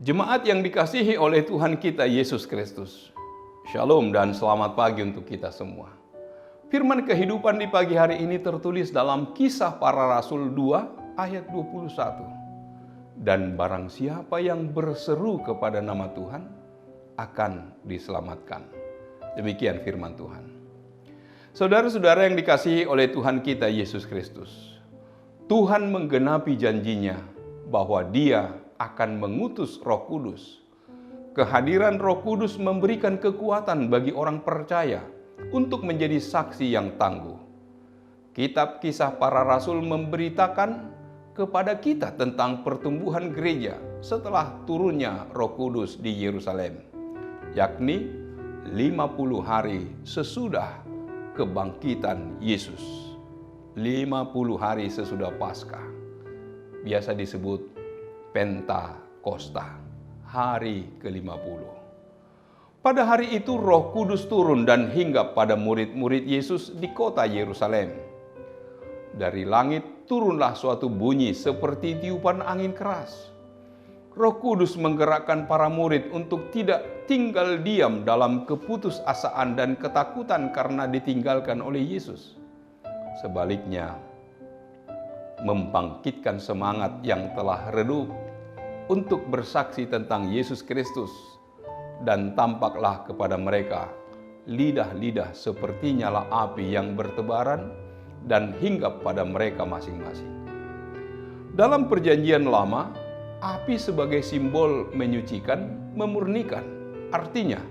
Jemaat yang dikasihi oleh Tuhan kita Yesus Kristus. Shalom dan selamat pagi untuk kita semua. Firman kehidupan di pagi hari ini tertulis dalam Kisah Para Rasul 2 ayat 21. Dan barang siapa yang berseru kepada nama Tuhan akan diselamatkan. Demikian firman Tuhan. Saudara-saudara yang dikasihi oleh Tuhan kita Yesus Kristus. Tuhan menggenapi janjinya bahwa Dia akan mengutus Roh Kudus. Kehadiran Roh Kudus memberikan kekuatan bagi orang percaya untuk menjadi saksi yang tangguh. Kitab Kisah Para Rasul memberitakan kepada kita tentang pertumbuhan gereja setelah turunnya Roh Kudus di Yerusalem, yakni 50 hari sesudah kebangkitan Yesus. 50 hari sesudah Paskah. Biasa disebut Pentakosta, hari ke-50. Pada hari itu Roh Kudus turun dan hinggap pada murid-murid Yesus di kota Yerusalem. Dari langit turunlah suatu bunyi seperti tiupan angin keras. Roh Kudus menggerakkan para murid untuk tidak tinggal diam dalam keputusasaan dan ketakutan karena ditinggalkan oleh Yesus. Sebaliknya, membangkitkan semangat yang telah redup untuk bersaksi tentang Yesus Kristus, dan tampaklah kepada mereka lidah-lidah seperti nyala api yang bertebaran dan hinggap pada mereka masing-masing. Dalam Perjanjian Lama, api sebagai simbol menyucikan, memurnikan. Artinya,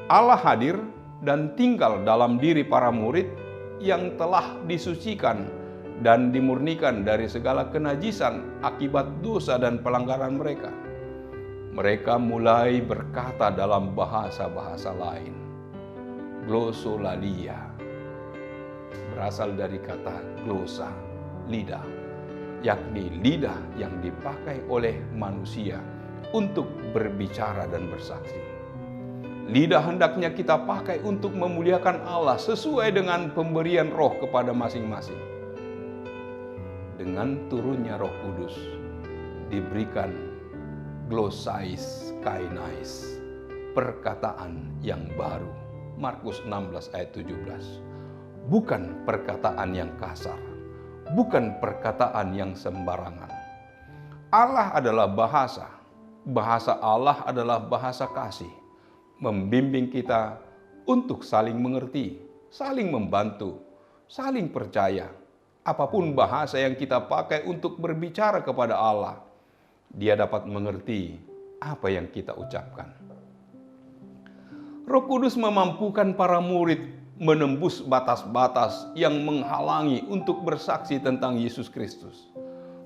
Allah hadir dan tinggal dalam diri para murid yang telah disucikan dan dimurnikan dari segala kenajisan akibat dosa dan pelanggaran mereka. Mereka mulai berkata dalam bahasa-bahasa lain. Glosolalia berasal dari kata glosa, lidah, yakni lidah yang dipakai oleh manusia untuk berbicara dan bersaksi. Lidah hendaknya kita pakai untuk memuliakan Allah sesuai dengan pemberian Roh kepada masing-masing. Dengan turunnya Roh Kudus diberikan glosais kainais, perkataan yang baru. Markus 16 ayat 17. Bukan perkataan yang kasar, bukan perkataan yang sembarangan. Allah adalah bahasa. Bahasa Allah adalah bahasa kasih, membimbing kita untuk saling mengerti, saling membantu, saling percaya. Apapun bahasa yang kita pakai untuk berbicara kepada Allah, Dia dapat mengerti apa yang kita ucapkan. Roh Kudus memampukan para murid menembus batas-batas yang menghalangi untuk bersaksi tentang Yesus Kristus.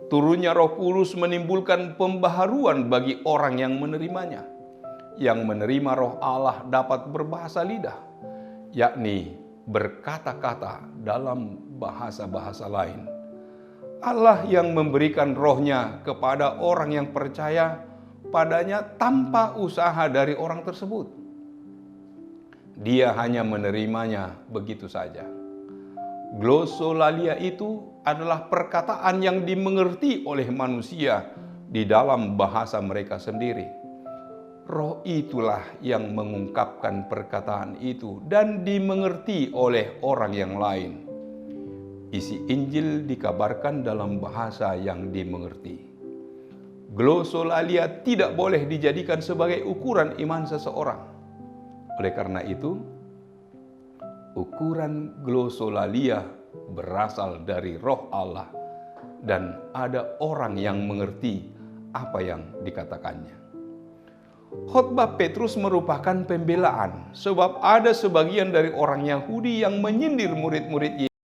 Turunnya Roh Kudus menimbulkan pembaharuan bagi orang yang menerimanya. Yang menerima Roh Allah dapat berbahasa lidah, yakni berkata-kata dalam bahasa-bahasa lain. Allah yang memberikan Roh-Nya kepada orang yang percaya padanya tanpa usaha dari orang tersebut. Dia hanya menerimanya begitu saja. Glosolalia itu adalah perkataan yang dimengerti oleh manusia di dalam bahasa mereka sendiri. Roh itulah yang mengungkapkan perkataan itu dan dimengerti oleh orang yang lain. Isi Injil dikabarkan dalam bahasa yang dimengerti. Glosolalia tidak boleh dijadikan sebagai ukuran iman seseorang. Oleh karena itu, ukuran glosolalia berasal dari Roh Allah dan ada orang yang mengerti apa yang dikatakannya. Khotbah Petrus merupakan pembelaan sebab ada sebagian dari orang Yahudi yang menyindir murid-murid Yesus